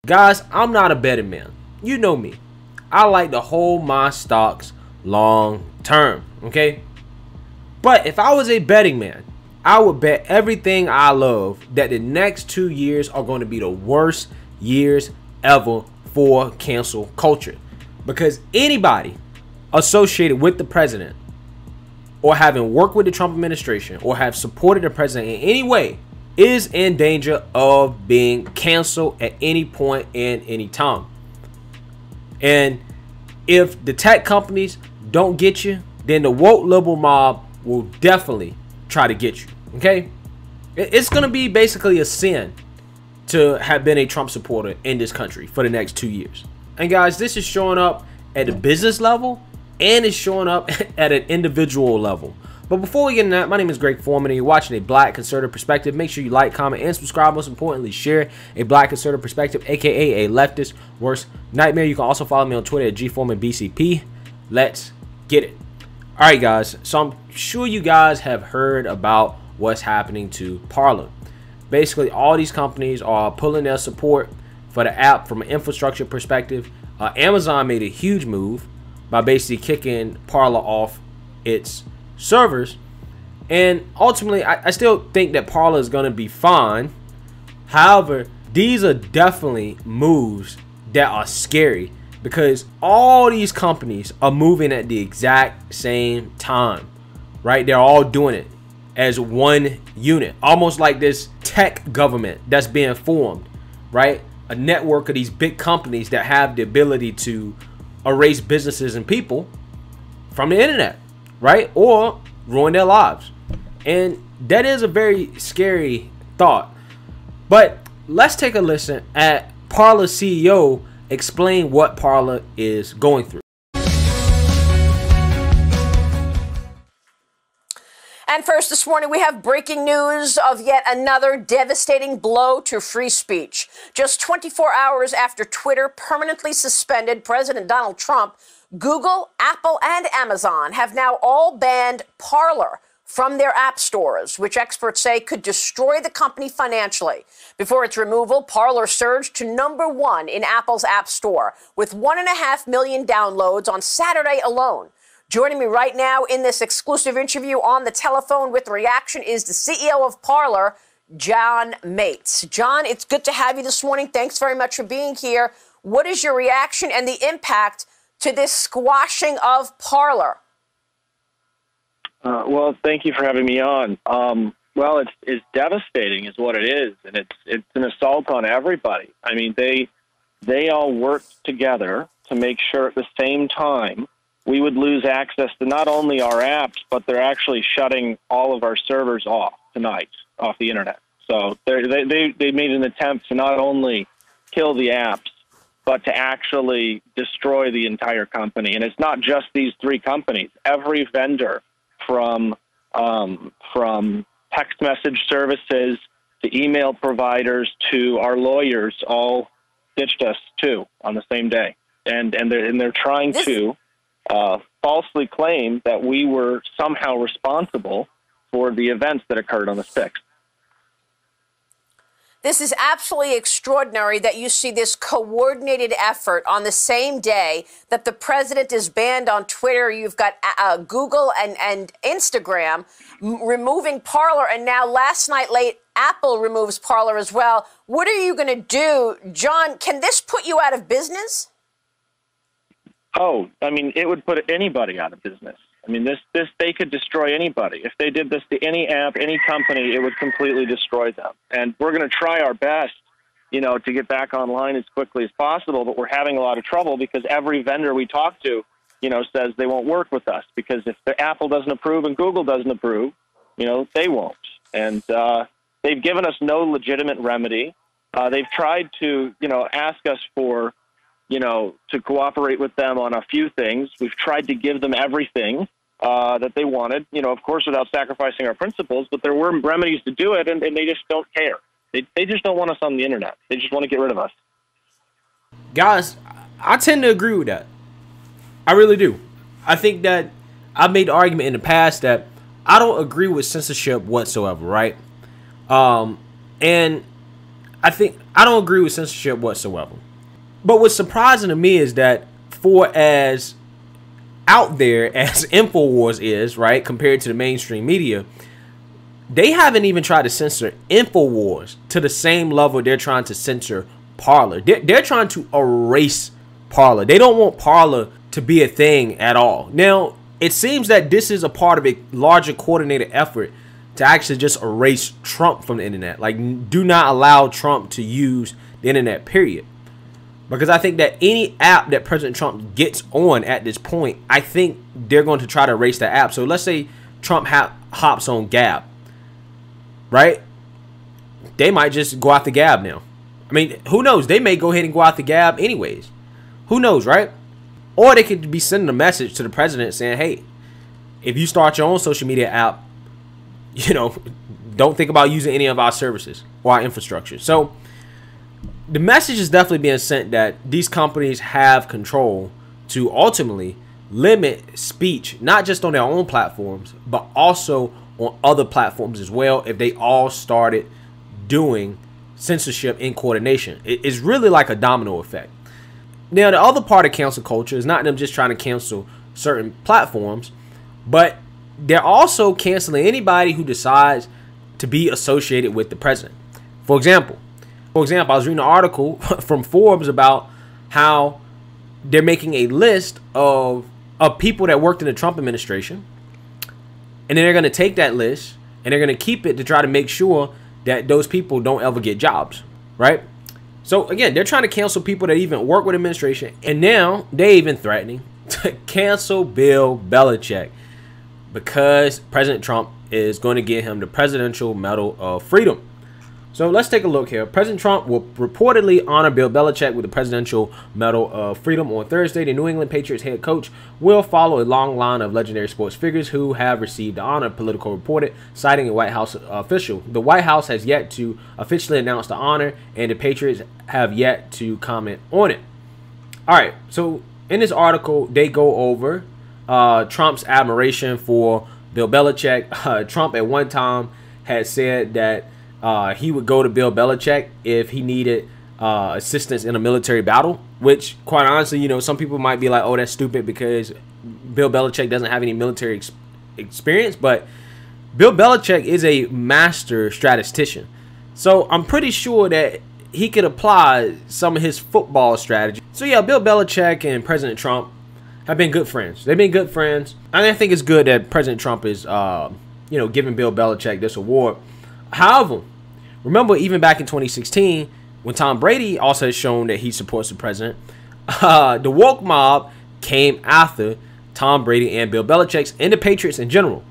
Guys, I'm not a betting man. You know me. I like to hold my stocks long term, okay? But if I was a betting man, I would bet everything I love that the next 2 years are going to be the worst years ever for cancel culture. Because anybody associated with the president or having worked with the Trump administration or have supported the president in any way is in danger of being canceled at any point and any time. And if the tech companies don't get you, then the woke liberal mob will definitely try to get you. Okay? It's going to be basically a sin to have been a Trump supporter in this country for the next 2 years. And guys, this is showing up at the business level and it's showing up at an individual level. But before we get into that, my name is Greg Foreman and you're watching A Black Conservative Perspective. Make sure you like, comment, and subscribe. Most importantly, share A Black Conservative Perspective, aka a leftist worst nightmare. You can also follow me on Twitter at GForemanBCP. Let's get it. Alright guys, so I'm sure you guys have heard about what's happening to Parler. Basically, all these companies are pulling their support for the app from an infrastructure perspective. Amazon made a huge move by basically kicking Parler off its servers, and ultimately I still think that Parler is going to be fine. However, these are definitely moves that are scary because all these companies are moving at the exact same time, right? They're all doing it as one unit, almost like this tech government that's being formed, right? A network of these big companies that have the ability to erase businesses and people from the internet, right? Or ruin their lives. And that is a very scary thought. But let's take a listen at Parler CEO explain what Parler is going through. And first this morning, we have breaking news of yet another devastating blow to free speech. Just 24 hours after Twitter permanently suspended President Donald Trump, Google, Apple, and Amazon have now all banned Parler from their app stores, which experts say could destroy the company financially. Before its removal, Parler surged to #1 in Apple's App Store, with 1.5 million downloads on Saturday alone. Joining me right now in this exclusive interview on the telephone with reaction is the CEO of Parler, John Mates. John, it's good to have you this morning. Thanks very much for being here. What is your reaction and the impact to this squashing of Parler? Well, thank you for having me on. Well, it's devastating is what it is, and it's an assault on everybody. I mean, they all worked together to make sure at the same time we would lose access to not only our apps, but they're actually shutting all of our servers off tonight, off the internet. So they made an attempt to not only kill the apps, but to actually destroy the entire company. And it's not just these three companies. Every vendor from text message services to email providers to our lawyers all ditched us too on the same day. And they're trying to falsely claim that we were somehow responsible for the events that occurred on the 6th. This is absolutely extraordinary that you see this coordinated effort on the same day that the president is banned on Twitter. You've got Google and Instagram removing Parler, and now last night late, Apple removes Parler as well. What are you going to do? John, can this put you out of business? Oh, I mean, it would put anybody out of business. I mean, they could destroy anybody. If they did this to any app, any company, it would completely destroy them. And we're going to try our best, to get back online as quickly as possible, but we're having a lot of trouble because every vendor we talk to, says they won't work with us because if the Apple doesn't approve and Google doesn't approve, they won't. And they've given us no legitimate remedy. They've tried to, ask us for, to cooperate with them on a few things. We've tried to give them everything that they wanted, of course, without sacrificing our principles, but there were remedies to do it, and they just don't care. They just don't want us on the internet. They just want to get rid of us. Guys, I tend to agree with that. I really do. I think that I've made the argument in the past that I don't agree with censorship whatsoever, right? And I don't agree with censorship whatsoever. But what's surprising to me is that for as out there as InfoWars is, right, compared to the mainstream media, they haven't even tried to censor InfoWars to the same level they're trying to censor Parler. They're trying to erase Parler. They don't want Parler to be a thing at all. Now, it seems that this is a part of a larger coordinated effort to actually just erase Trump from the internet. Like, do not allow Trump to use the internet, period. Because I think that any app that President Trump gets on at this point, I think they're going to try to erase that app. So let's say Trump hops on Gab, right? They might just go out the Gab now. I mean, who knows? They may go ahead and go out the Gab anyways. Who knows, right? Or they could be sending a message to the president saying, hey, if you start your own social media app, you know, don't think about using any of our services or our infrastructure. So the message is definitely being sent that these companies have control to ultimately limit speech, not just on their own platforms, but also on other platforms as well, if they all started doing censorship in coordination. It's really like a domino effect. Now, the other part of cancel culture is not them just trying to cancel certain platforms, but they're also canceling anybody who decides to be associated with the president. For example, I was reading an article from Forbes about how they're making a list of people that worked in the Trump administration, and then they're going to take that list and they're going to keep it to try to make sure that those people don't ever get jobs, right? So again, they're trying to cancel people that even work with administration, and now they're even threatening to cancel Bill Belichick because President Trump is going to give him the Presidential Medal of Freedom. So let's take a look here. President Trump will reportedly honor Bill Belichick with the Presidential Medal of Freedom on Thursday. The New England Patriots head coach will follow a long line of legendary sports figures who have received the honor, Politico reported, citing a White House official. The White House has yet to officially announce the honor, and the Patriots have yet to comment on it. All right, so in this article, they go over Trump's admiration for Bill Belichick. Trump at one time had said that he would go to Bill Belichick if he needed assistance in a military battle, which, quite honestly, you know, some people might be like, oh, that's stupid because Bill Belichick doesn't have any military experience, but Bill Belichick is a master statistician. So I'm pretty sure that he could apply some of his football strategy. So yeah, Bill Belichick and President Trump have been good friends. They've been good friends. And I think it's good that President Trump is, you know, giving Bill Belichick this award. However, remember even back in 2016, when Tom Brady also has shown that he supports the president, the woke mob came after Tom Brady and Bill Belichick and the Patriots in general.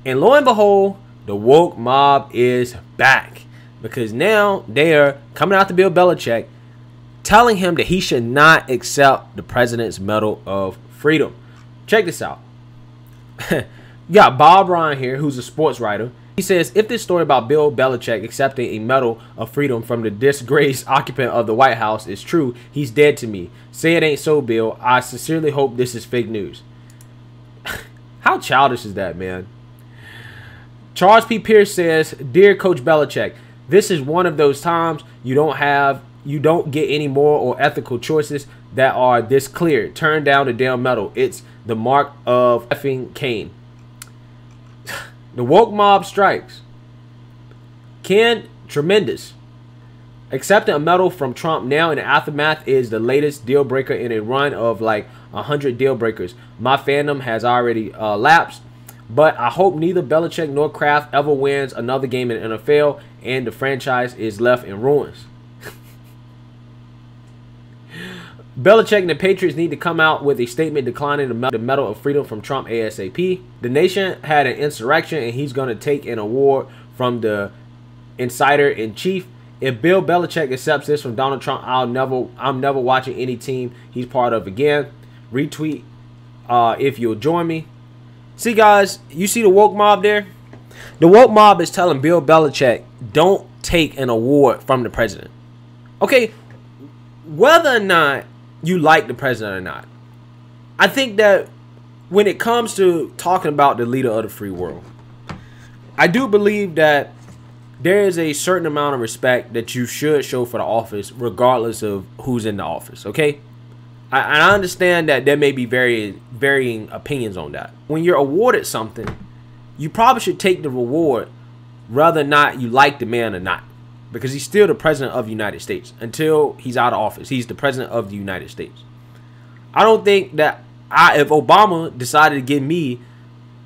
And lo and behold, the woke mob is back because now they are coming after Bill Belichick, telling him that he should not accept the President's Medal of Freedom. Check this out. You got Bob Ryan here, who's a sports writer. He says, if this story about Bill Belichick accepting a Medal of Freedom from the disgraced occupant of the White House is true, he's dead to me. Say it ain't so, Bill. I sincerely hope this is fake news. How childish is that, man? Charles P. Pierce says, dear Coach Belichick, this is one of those times you don't get any moral or ethical choices that are this clear. Turn down the damn medal. It's the mark of effing Cain. The woke mob strikes. Ken, tremendous. Accepting a medal from Trump now in the aftermath is the latest deal breaker in a run of like 100 deal breakers. My fandom has already lapsed, but I hope neither Belichick nor Kraft ever wins another game in the NFL and the franchise is left in ruins. Belichick and the Patriots need to come out with a statement declining the Medal of Freedom from Trump ASAP. The nation had an insurrection, and he's going to take an award from the insider-in-chief. If Bill Belichick accepts this from Donald Trump, I'm never watching any team he's part of again. Retweet if you'll join me. See, guys, you see the woke mob there? The woke mob is telling Bill Belichick, don't take an award from the president. Okay, whether or not you like the president or not, I think that when it comes to talking about the leader of the free world, I do believe that there is a certain amount of respect that you should show for the office regardless of who's in the office, okay? I understand that there may be varying opinions on that. When you're awarded something, you probably should take the reward whether or not you like the man or not, because he's still the president of the United States. Until he's out of office, he's the president of the United States. I don't think that if Obama decided to give me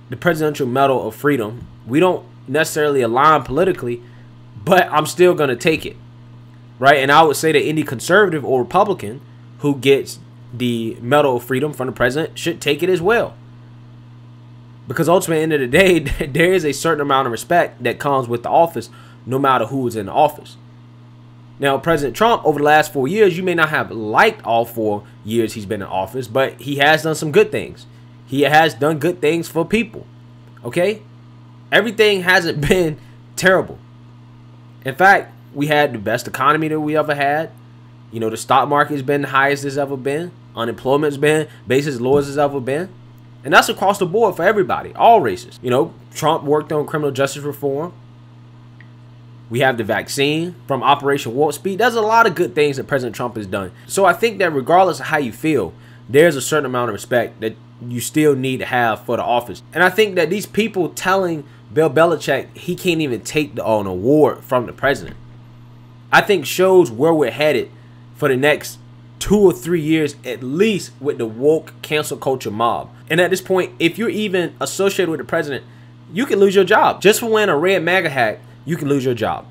the Presidential Medal of Freedom, we don't necessarily align politically, but I'm still going to take it, right? And I would say that any conservative or Republican who gets the Medal of Freedom from the president should take it as well. Because ultimately, at the end of the day, there is a certain amount of respect that comes with the office, no matter who is in the office. Now, President Trump, over the last 4 years, you may not have liked all 4 years he's been in office, but he has done some good things. He has done good things for people, okay? Everything hasn't been terrible. In fact, we had the best economy that we ever had. You know, the stock market's been the highest it's ever been. Unemployment's been basically as low as it's ever been. And that's across the board for everybody, all races. You know, Trump worked on criminal justice reform. We have the vaccine from Operation Warp Speed. There's a lot of good things that President Trump has done. So I think that regardless of how you feel, there's a certain amount of respect that you still need to have for the office. And I think that these people telling Bill Belichick he can't even take an award from the president, I think shows where we're headed for the next 2 or 3 years at least with the woke cancel culture mob. And at this point, if you're even associated with the president, you can lose your job. Just for wearing a red MAGA hat, you can lose your job.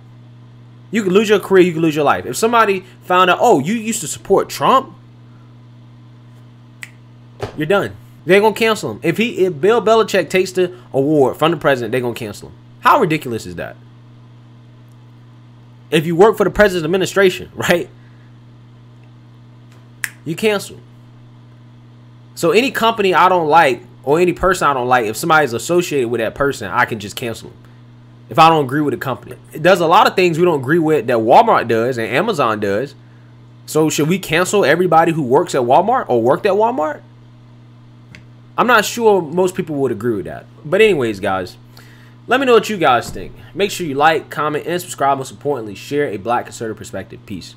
You can lose your career, you can lose your life. If somebody found out, oh, you used to support Trump, you're done. They're going to cancel him. If Bill Belichick takes the award from the president, they're going to cancel him. How ridiculous is that? If you work for the president's administration, right? You cancel. So any company I don't like or any person I don't like, if somebody's associated with that person, I can just cancel them. If I don't agree with the company. There's a lot of things we don't agree with that Walmart does and Amazon does. So should we cancel everybody who works at Walmart or worked at Walmart? I'm not sure most people would agree with that. But anyways, guys, let me know what you guys think. Make sure you like, comment, and subscribe. Most importantly, share a Black conservative perspective. Peace.